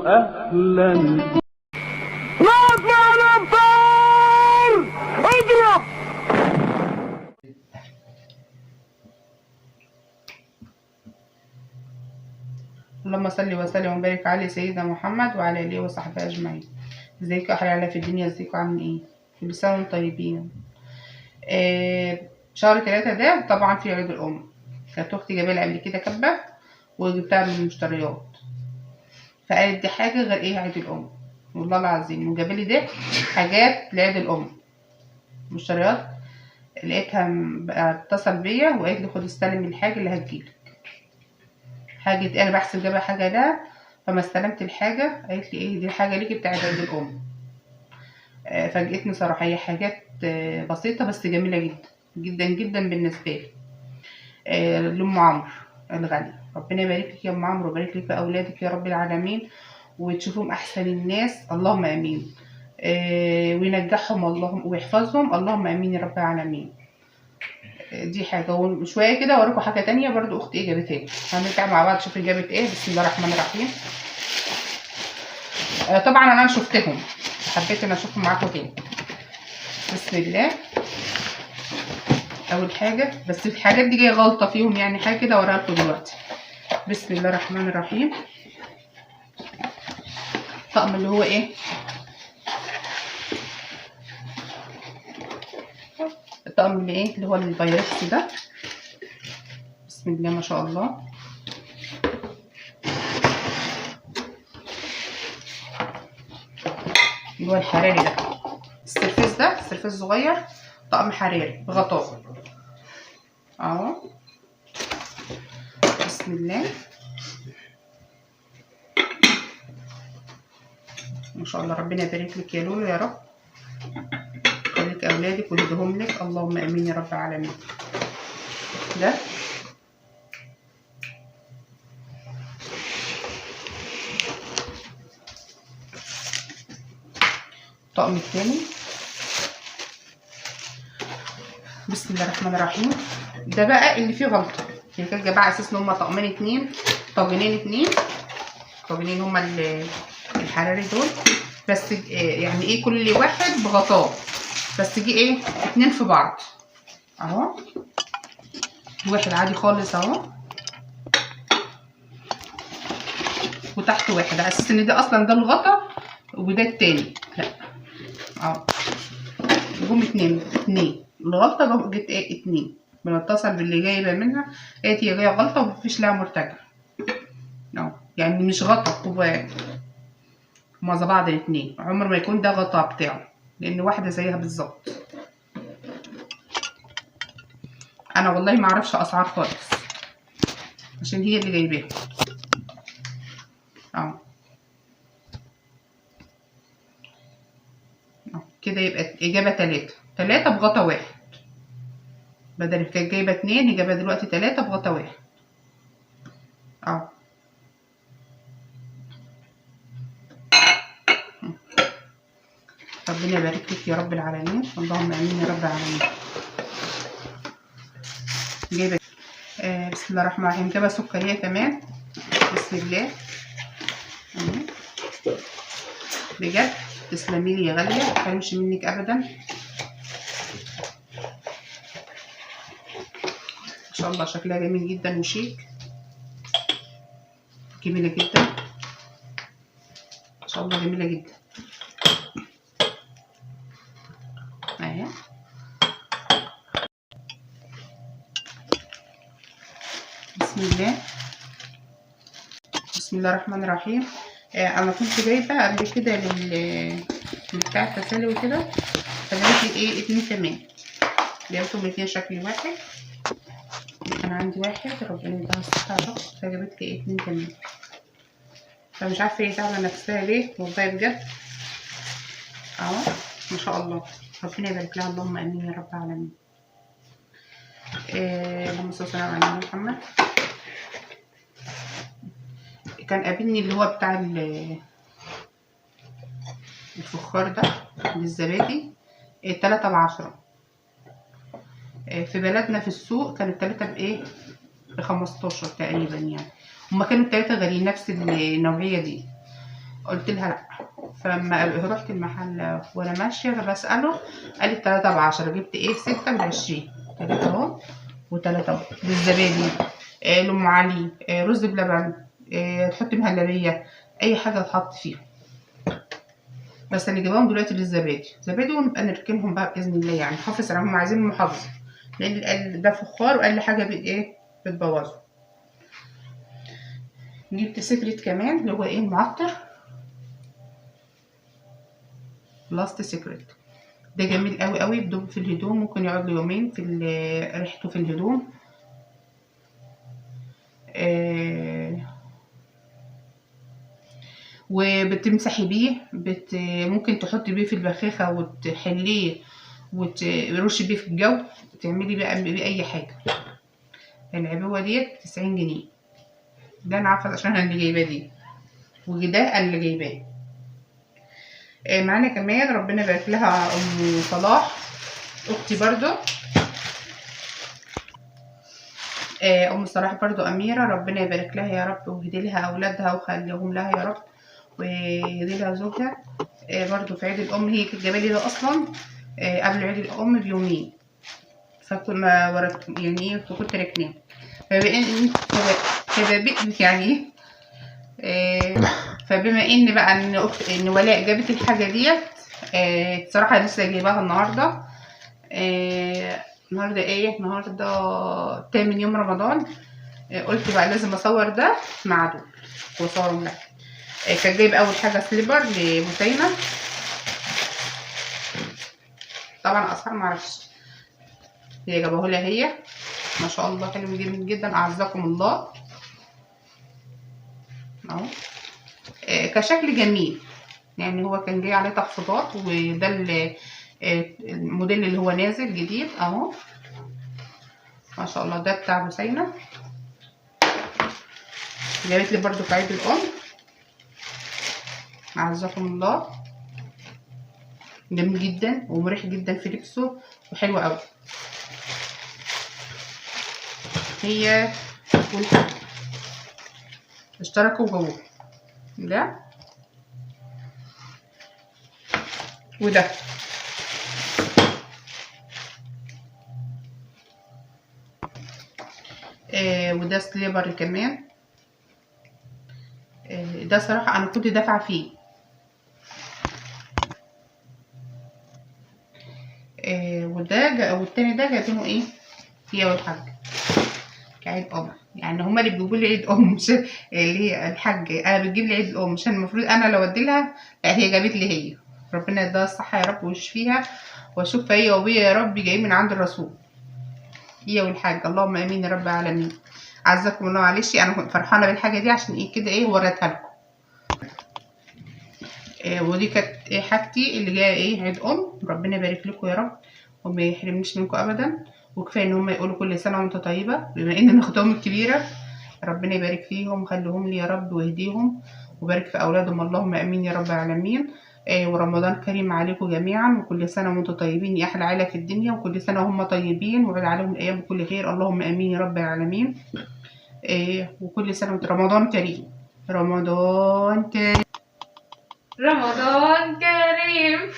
أهلا. نطلع الأبطال اضرب. اللهم صل وسلم وبارك على سيدنا محمد وعلى اله وصحبه اجمعين. ازيكم يا احلى عيله في الدنيا؟ ازيكم عاملين ايه؟ كل سنه وانتم طيبين. شهر 3 ده طبعا في عيد الام. كانت اختي جايبه لي قبل كده كبه وجبتها من المشتريات، فقالت دي حاجه غير ايه عيد الام، والله العظيم وجابه لي ده حاجات لعيد الام مشتريات. لقيتها بقى اتصل بيا وقالت لي خد استلم الحاجه اللي هتجيلك. حاجه انا بحسب جايبه حاجه ده، فما استلمت الحاجه قالت لي ايه دي حاجه ليكي بتاعت عيد الام. فاجئتني صراحه، هي حاجات بسيطه بس جميله جدا جدا جدا بالنسبه لي. لام عمرو الغاليه، ربنا يبارك لك يا ام عمرو ويبارك لك في اولادك يا رب العالمين، وتشوفهم احسن الناس اللهم امين. وينجحهم اللهم ويحفظهم اللهم امين يا رب العالمين. دي حاجه، وشويه كده اوريكم حاجه تانية برضو اختي ايه جابتها لي. هنرجع مع بعض نشوف جابت ايه. بسم الله الرحمن الرحيم. طبعا انا شفتهم، حبيت ان اشوفهم معاكم تاني. بسم الله. اول حاجه، بس الحاجات دي جايه غلطه فيهم يعني حاجه كده اوريها لكم دلوقتي. بسم الله الرحمن الرحيم. الطقم اللي هو ايه، الطقم اللي ايه اللي هو البايركس ده. بسم الله ما شاء الله. اللي هو الحراري ده، السرفيس ده سرفيس صغير، طقم حراري بغطاء اهو. بسم الله ما شاء الله. ربنا يبارك لك يا لولو يا رب، يخليك اولادك ويهديهم لك اللهم امين يا رب العالمين. ده الطقم الثاني. بسم الله الرحمن الرحيم. ده بقى اللي فيه غلطه، هي كانت جايبه على اساس ان هما طقمين اتنين، طاجنين هما الحراري دول، بس يعني ايه كل واحد بغطاء، بس جه ايه اتنين في بعض اهو. واحد عادي خالص اهو، وتحت واحد على اساس ان ده اصلا ده الغطا وده التاني. لا اهو جم اتنين الغلطه جت ايه اتنين. بنتصل باللي جايبه منها قالت هي جايه غلطه ومفيش لها مرتجع اهو، يعني مش غطا هو هما زي بعض الاتنين. عمر ما يكون ده غطا بتاعه لان واحده زيها بالظبط. انا والله ما اعرفش اسعار خالص عشان هي اللي جايباها اهو. كده يبقى اجابه تلاتة بغطا واحد، بدل كانت جايبه اتنين هي جايبه دلوقتي تلاتة بغطا واحد اهو. ربنا يبارك لك يا رب العالمين اللهم امين يا رب العالمين. جايبه بسم الله الرحمن الرحيم. جايبه سكريه كمان. بسم الله بجد تسلمي لي يا غاليه، ما تحرمش منك ابدا. ما شاء الله شكلها جميل جدا وشيك، جميله جدا ما شاء الله، جميله جدا اهي. بسم الله الرحمن الرحيم. انا كنت جايبه قبل كده بتاع التسالي وكده، فجابت لي ايه اتنين كمان، جابتهم اتنين شكل واحد. انا عندي واحد ربنا يديها الصحه يا رب، فجابت لي ايه اتنين كمان. فمش عارفه هي تعمل نفسها ليه والله بجد اهو ما شاء الله. ربنا يبارك لها اللهم امين يا رب العالمين. اللهم صل وسلم على محمد. كان قابلني اللي هو بتاع الفخار ده بالزبادي 3 ب10. في بلدنا في السوق كانوا 3 بايه ب15 تقريبا يعني. هما كانوا 3 غاليين نفس النوعية دي. قلت لها لا. فلما رحت المحل وانا ماشيه فبساله، قال لي 3 ب10. جبت ايه 6 ب20، 3 اهو و3 اهو. بالزبادي، لام علي، رز بلبن، تحطي مهلبيه، اي حاجه تحط فيها. بس اللي جايباهم دلوقتي بالزبادي، زبادي، ونبقى نركنهم بقى باذن الله، يعني نحافظ عليهم، عايزين محافظه، لان قال ده فخار واقل حاجه ايه بتبوظه. جبت سكرت كمان اللي هو ايه المعطر، لاست سكرت. ده جميل قوي قوي، بدوب في الهدوم، ممكن يقعد له يومين في ريحته في الهدوم. وبتمسحي بيه، ممكن تحطي بيه في البخاخة وتحليه وترشي بيه في الجو، تعملي بيه اي حاجة. العبوة ديت 90 جنيه. ده انا عارفة عشان انا اللي جايباه دي، وده انا اللي جايباه. معانا كمان ربنا يبارك لها ام صلاح، اختي برضو. ام صلاح برضو اميرة، ربنا يبارك لها يا رب، ويهدي لها اولادها وخليهم لها يا رب، ويهدي لها زوجها. برضو في عيد الام، هي كانت جايبه لي ده اصلا قبل عيد الام بيومين، فكنت ما ورد يعني ايه، كنت ركناه. يعني فبما ان بقى ان ولاء جابت الحاجه ديت، بصراحه لسه جايباها النهارده. النهارده ايه، النهارده تامن يوم رمضان. قلت بقى لازم اصور ده مع دول واصورهم لك. كان جايب اول حاجه سليبر لبثينه، طبعا اسعار معرفش، هي جابهولها هي، ما شاء الله حلو جدا جدا، اعزكم الله اهو. كشكل جميل، يعني هو كان جاي عليه تخفيضات، وده الموديل اللي هو نازل جديد اهو، ما شاء الله. ده بتاع بثينه، جابت لي برضو في عيد الام، اعزكم الله. جميل جدا ومريح جدا في لبسه وحلو قوي. هي والحاجة اشتركوا جوه ده وده. وده سليبر كمان. ده صراحة انا كنت دافعة فيه. والتاني ده جايبينه ايه، هي والحاج كعيد ام، يعني هما اللي بيجيبوا لي عيد ام، مش اللي هي الحاج. انا بتجيب لي عيد الام، مش المفروض انا لو ادي لها، لا هي جابت لي هي. ربنا يديها الصحه يا رب ويشفيها، واشوف هي وبيا يا رب جاي من عند الرسول، هي والحاج، اللهم امين يا رب العالمين. عزكم الله. معلش انا كنت فرحانه بالحاجه دي عشان ايه كده ايه وريتها لكم. ودي كانت ايه حاجتي اللي جايه ايه عيد ام. ربنا يبارك لكم يا رب وما يحرمنيش منكم ابدا. وكفايه ان هم يقولوا كل سنه وانت طيبه، بما ان انا اختهم الكبيره. ربنا يبارك فيهم وخليهم لي يا رب ويهديهم وبارك في اولادهم، اللهم امين يا رب العالمين. ورمضان كريم عليكم جميعا، وكل سنه وانتم طيبين يا احلى عيله في الدنيا، وكل سنه وهم طيبين وعد عليهم الايام بكل خير، اللهم امين يا رب العالمين. وكل سنه وانتم رمضان كريم، رمضان كريم، رمضان كريم.